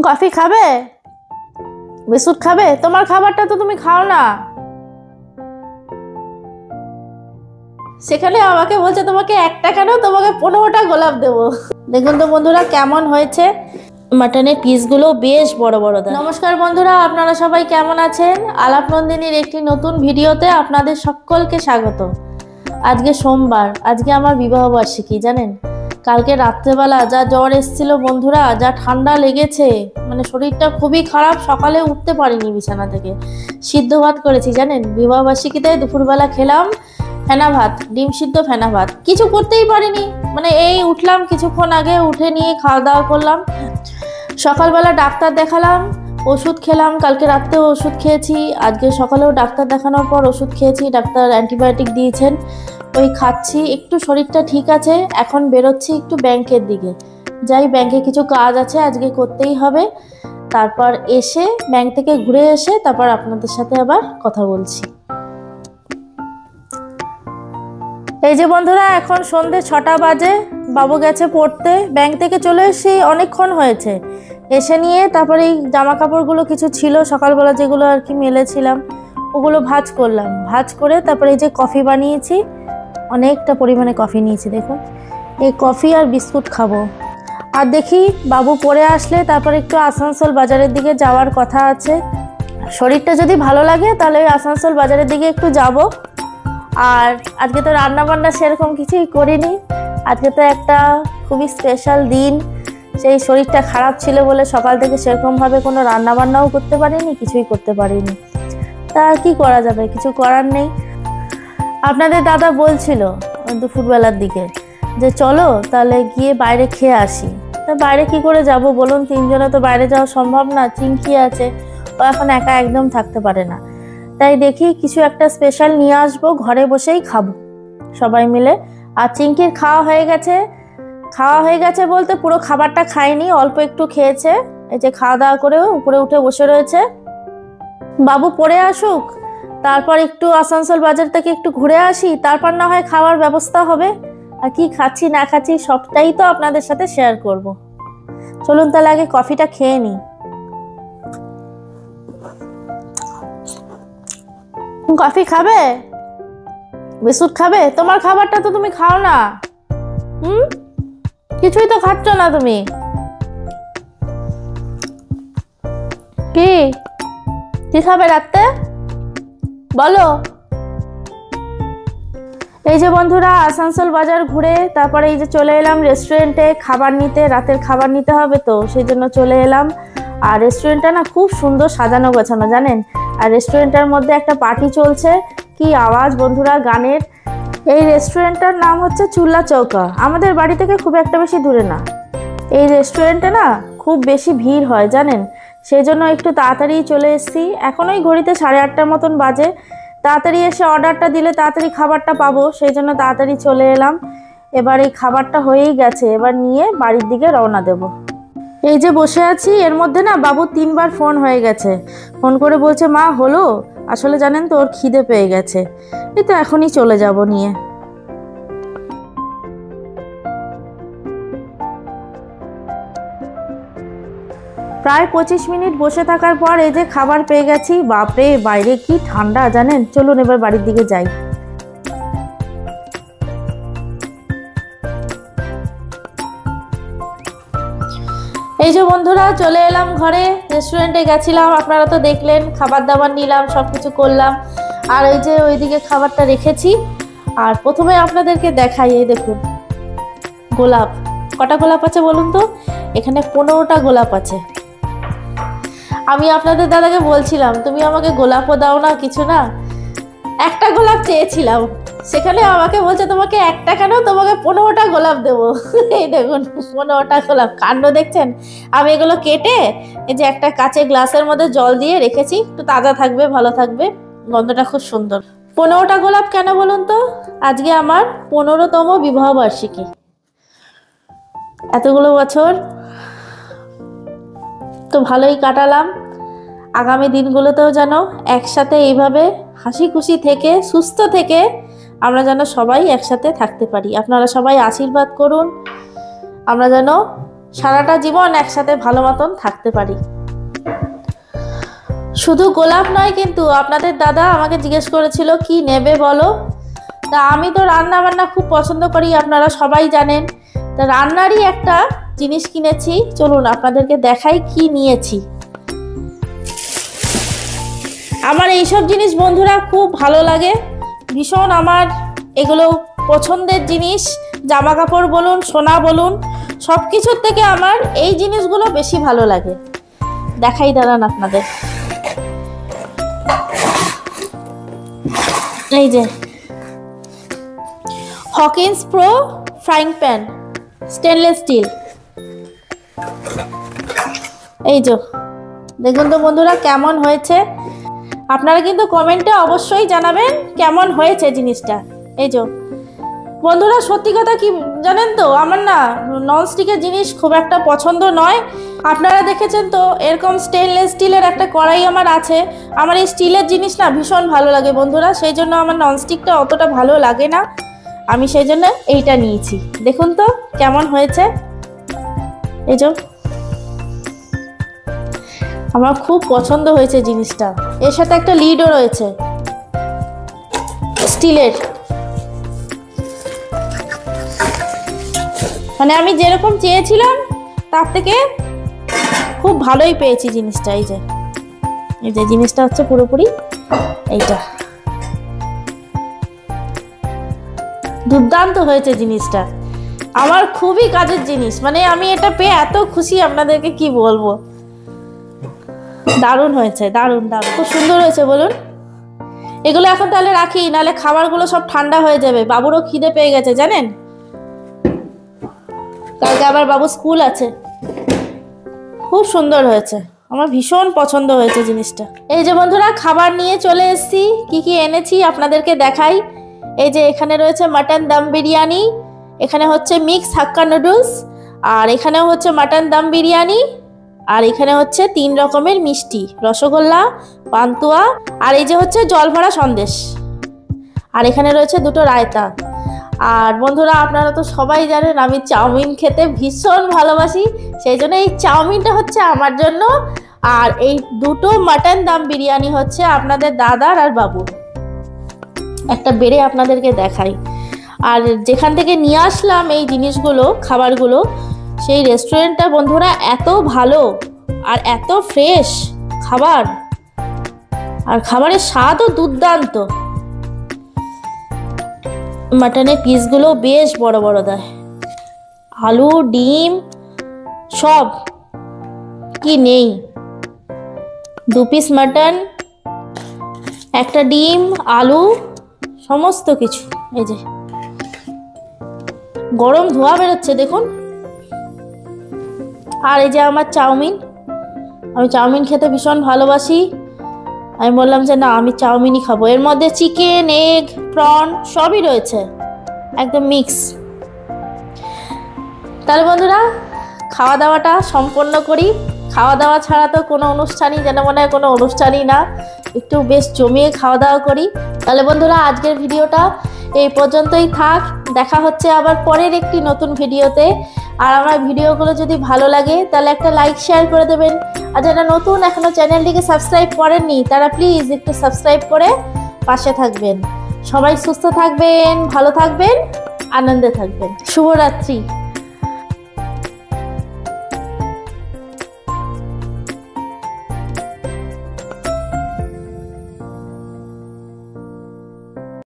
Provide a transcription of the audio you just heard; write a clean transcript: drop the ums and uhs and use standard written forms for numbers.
Coffee খাবে, biscuit খাবে? তোমার খাবারটা তো তুমি খাও না। সেখানে আমাকে বলছে তোমাকে একটা কেন, তোমাকে 15টা গোলাপ দেবো। দেখুন তো বন্ধুরা কেমন হয়েছে, মাটনের পিসগুলো বেশ বড় বড়। নমস্কার বন্ধুরা, আপনারা সবাই কেমন আছেন? আলাপ নন্দিনীর একটি নতুন ভিডিওতে আপনাদের সকলকে স্বাগত। আজকে সোমবার, আজকে আমার বিবাহ বার্ষিকী। জানেন, কালকে রাত্রেবেলা যা জ্বর এসেছিল বন্ধুরা, যা ঠান্ডা লেগেছে, মানে শরীরটা খুবই খারাপ। সকালে উঠতে পারিনি বিছানা থেকে। সিদ্ধ ভাত করেছি জানেন, বিবাহ বার্ষিকীতে দুপুরবেলা খেলাম ফেনা ভাত, ডিম সিদ্ধ ফেনা ভাত। কিছু করতেই পারিনি, মানে এই উঠলাম কিছুক্ষণ আগে, উঠে নিয়ে খাওয়া দাওয়া করলাম। সকালবেলা ডাক্তার দেখালাম, ওষুধ খেলাম। কালকে রাত্রেও ওষুধ খেয়েছি, আজকে সকালেও ডাক্তার দেখানোর পর ওষুধ খেয়েছি। ডাক্তার অ্যান্টিবায়োটিক দিয়েছেন, ওই খাচ্ছি। একটু শরীরটা ঠিক আছে। এখন বেরোচ্ছি একটু ব্যাংকের দিকে যাই, ব্যাংকে কিছু কাজ আছে আজকে করতেই হবে। তারপর এসে ব্যাংক থেকে ঘুরে এসে তারপর আপনাদের সাথে আবার কথা বলছি। এই যে বন্ধুরা, এখন সন্ধে 6টা বাজে, বাবু গেছে পড়তে। ব্যাংক থেকে চলে এসে অনেকক্ষণ হয়েছে। এসে নিয়ে তারপরে এই জামা কাপড়গুলো কিছু ছিল সকালবেলা, যেগুলো আর কি মেলেছিলাম, ওগুলো ভাঁজ করলাম। ভাঁজ করে তারপরে এই যে কফি বানিয়েছি, অনেকটা পরিমাণে কফি নিয়েছি। দেখুন, এই কফি আর বিস্কুট খাবো। আর দেখি বাবু পড়ে আসলে তারপর একটু আসানসোল বাজারের দিকে যাওয়ার কথা আছে। শরীরটা যদি ভালো লাগে তাহলে আসানসোল বাজারের দিকে একটু যাব। আর আজকে তো রান্না বান্না সেরকম কিছুই করিনি। আজকে তো একটা খুবই স্পেশাল দিন। সেই শরীরটা খারাপ ছিল বলে সকাল থেকে সেরকমভাবে কোনো রান্না বান্নাও করতে পারিনি, কিছুই করতে পারিনি। তা কি করা যাবে, কিছু করার নেই। আপনাদের দাদা বলছিল দুপুরবেলার দিকে যে চলো তাহলে গিয়ে বাইরে খেয়ে আসি। তা বাইরে কি করে যাব বলুন, তিনজনে তো বাইরে যাওয়া সম্ভব না। চিঙ্কি আছে, ও এখন একা একদম থাকতে পারে না। তাই দেখি কিছু একটা স্পেশাল নিয়ে আসবো, ঘরে বসেই খাবো সবাই মিলে। আর চিঙ্কির খাওয়া হয়ে গেছে। খাওয়া হয়ে গেছে বলতে পুরো খাবারটা খায়নি, অল্প একটু খেয়েছে। এই যে খাওয়া দাওয়া করে উপরে উঠে বসে রয়েছে। বাবু পড়ে আসুক, তারপর একটু আসানসোল বাজার থেকে একটু ঘুরে আসি, তারপর না হয় খাওয়ার ব্যবস্থা হবে। আর কি খাচ্ছি না খাচ্ছি সবটাই তো আপনাদের সাথে শেয়ার করব। চলুন তাহলে আগে কফিটা খেয়ে নিই। কফি খাবে, বিস্কুট খাবে? তোমার খাবারটা তো তুমি খাও না। কিছুই তো খাচ্ছ না তুমি। কি কি খাবে রাতে বলো? এই যে বন্ধুরা, আসানসোল বাজার ঘুরে তারপরে এই যে চলে এলাম রেস্টুরেন্টে খাবার নিতে। রাতের খাবার নিতে হবে তো, সেই জন্য চলে এলাম। আর রেস্টুরেন্টটা না খুব সুন্দর সাজানো গোছানো জানেন। আর রেস্টুরেন্টটার মধ্যে একটা পার্টি চলছে, কি আওয়াজ বন্ধুরা গানের। এই রেস্টুরেন্টটার নাম হচ্ছে চুল্লা চৌকা। আমাদের বাড়ি থেকে খুব একটা বেশি দূরে না। এই রেস্টুরেন্টে না খুব বেশি ভিড় হয় জানেন, সেই জন্য একটু তাড়াতাড়ি চলে এসেছি। এখন ওই ঘড়িতে 8:30 মতন বাজে। তাড়াতাড়ি এসে অর্ডারটা দিলে তাড়াতাড়ি খাবারটা পাবো, সেই জন্য তাড়াতাড়ি চলে এলাম। এবার এই খাবারটা হয়েই গেছে, এবার নিয়ে বাড়ির দিকে রওনা দেব। এই যে বসে আছি, এর মধ্যে না বাবু 3বার ফোন হয়ে গেছে। ফোন করে বলছে মা হলো, আসলে জানেন তো ওর খিদে পেয়ে গেছে। এই তো এখনই চলে যাব নিয়ে। প্রায় 25 মিনিট বসে থাকার পর এই যে খাবার পেয়ে গেছি। বাপরে, বাইরে কি ঠান্ডা জানেন। চলুন এবার বাড়ির দিকে যাই। এই যে বন্ধুরা চলে এলাম ঘরে। রেস্টুরেন্টে গেছিলাম, আপনারা তো দেখলেন, খাবার দাবার নিলাম, সবকিছু করলাম। আর ওই যে ওইদিকে খাবারটা রেখেছি। আর প্রথমে আপনাদেরকে দেখাই, এই দেখুন গোলাপ। কটা গোলাপ আছে বলুন তো? এখানে 15টা গোলাপ আছে। আমি আপনাদের দাদাকে বলছিলাম তুমি আমাকে গোলাপও দাও না, কিছু না। একটা গোলাপ চেয়েছিলাম, সেখানে আমাকে বলছে তোমাকে একটা কেন, তোমাকে 15টা গোলাপ দেবো। এই দেখুন 15টা গোলাপ, কাণ্ড দেখছেন। আমি এগুলো কেটে এই যে একটা কাঁচের গ্লাসের মধ্যে জল দিয়ে রেখেছি, একটু তাজা থাকবে, ভালো থাকবে, গন্ধটা খুব সুন্দর। 15টা গোলাপ কেন বলুন তো? আজকে আমার 15তম বিবাহ বার্ষিকী। এতগুলো বছর তো ভালোই কাটালাম। আগামী দিনগুলোতেও যেন একসাথে এইভাবে হাসি খুশি থেকে সুস্থ থেকে আমরা যেন সবাই একসাথে থাকতে পারি। আপনারা সবাই আশীর্বাদ করুন, আমরা যেন সারাটা জীবন একসাথে ভালো মতন থাকতে পারি। শুধু গোলাপ নয় কিন্তু আপনাদের দাদা আমাকে জিজ্ঞেস করেছিল কি নেবে বলো। তা আমি তো রান্না বান্না খুব পছন্দ করি, আপনারা সবাই জানেন। তা রান্নারই একটা জিনিস কিনেছি, চলুন আপনাদেরকে দেখাই কি নিয়েছি। আমার এইসব জিনিস বন্ধুরা খুব ভালো লাগে, ভীষণ আমার এগুলো পছন্দের জিনিস। জামা কাপড় বলুন, সোনা বলুন, সব কিছুর থেকে আমার এই জিনিসগুলো বেশি ভালো লাগে। দেখাই দাঁড়ান আপনাদের। এই যে Hawkins pro frying pan, stainless steel. এই যে দেখুন তো বন্ধুরা কেমন হয়েছে। আপনারা কিন্তু কমেন্টে অবশ্যই জানাবেন কেমন হয়েছে জিনিসটা। এই যে বন্ধুরা সত্যি কথা কি জানেন তো, আমার না ননস্টিকের জিনিস খুব একটা পছন্দ নয়। আপনারা দেখেছেন তো এরকম স্টেনলেস স্টিলের একটা কড়াই আমার আছে। আমার এই স্টিলের জিনিস না ভীষণ ভালো লাগে বন্ধুরা, সেই জন্য আমার ননস্টিকটা অতটা ভালো লাগে না। আমি সেই জন্য এইটা নিয়েছি। দেখুন তো কেমন হয়েছে। এই যে আমার খুব পছন্দ হয়েছে জিনিসটা। এর সাথে একটা লিডও রয়েছে স্টিলের, মানে আমি যেরকম চেয়েছিলাম তার থেকে খুব ভালোই পেয়েছি জিনিসটা। এই যে জিনিসটা হচ্ছে পুরোপুরি এইটা, দুর্দান্ত হয়েছে জিনিসটা। আমার খুবই কাজের জিনিস, মানে আমি এটা পেয়ে এত খুশি আপনাদেরকে কি বলবো। দারুণ হয়েছে, দারুণ দারুণ, খুব সুন্দর হয়েছে বলুন। এগুলো এখন তাহলে রাখি, নাহলে খাবারগুলো সব ঠান্ডা হয়ে যাবে। বাবুরও খিদে পেয়ে গেছে জানেন, কালকে আবার বাবু স্কুল আছে। খুব সুন্দর হয়েছে, আমার ভীষণ পছন্দ হয়েছে জিনিসটা। এই যে বন্ধুরা খাবার নিয়ে চলে এসেছি, কি কি এনেছি আপনাদেরকে দেখাই। এই যে এখানে রয়েছে মাটন দম বিরিয়ানি, এখানে হচ্ছে মিক্স হাক্কা নুডলস, আর এখানেও হচ্ছে মাটন দম বিরিয়ানি, আর এখানে হচ্ছে 3 রকমের মিষ্টি, রসগোল্লা, পান্তুয়া, আর এই যে হচ্ছে জল ভরা সন্দেশ, আর এখানে রয়েছে 2টো রায়তা। আর বন্ধুরা আপনারা তো সবাই জানেন আমি চাউমিন খেতে ভীষণ ভালোবাসি, সেই জন্য এই চাউমিনটা হচ্ছে আমার জন্য, আর এই 2টো মাটন দম বিরিয়ানি হচ্ছে আপনাদের দাদার আর বাবুর। একটা বেড়ে আপনাদেরকে দেখাই। আর যেখান থেকে নিয়ে আসলাম এই জিনিসগুলো, খাবারগুলো, সেই রেস্টুরেন্টটা বন্ধুরা এত ভালো আর এত ফ্রেশ খাবার, আর খাবারের স্বাদও দুর্দান্ত। মাটনের পিসগুলো বেশ বড় বড় দেয়, আলু ডিম সব কি নেই, 2 পিস মাটন, একটা ডিম, আলু, সমস্ত কিছু। এই যে গরম ধোয়া বেরোচ্ছে দেখুন। আর এই যে আমার চাউমিন, আমি চাউমিন খেতে ভীষণ ভালোবাসি। আমি বললাম যে না আমি চাউমিনই খাবো। এর মধ্যে চিকেন, এগ, প্রন সবই রয়েছে, একদম মিক্স। তাহলে বন্ধুরা খাওয়া দাওয়াটা সম্পন্ন করি। খাওয়া দাওয়া ছাড়া তো কোনো অনুষ্ঠানই যেন মনে হয় কোনো অনুষ্ঠানই না, একটু বেশ জমিয়ে খাওয়া দাওয়া করি। তাহলে বন্ধুরা আজকের ভিডিওটা এই পর্যন্তই থাক, দেখা হচ্ছে আবার পরের একটি নতুন ভিডিওতে। আর আমার ভিডিওগুলো যদি ভালো লাগে তাহলে একটা লাইক শেয়ার করে দেবেন, আর যারা নতুন এখনো চ্যানেলটিকে সাবস্ক্রাইব করেননি তারা প্লিজ একটু সাবস্ক্রাইব করে পাশে থাকবেন। সবাই সুস্থ থাকবেন, ভালো থাকবেন, আনন্দে থাকবেন। শুভরাত্রি।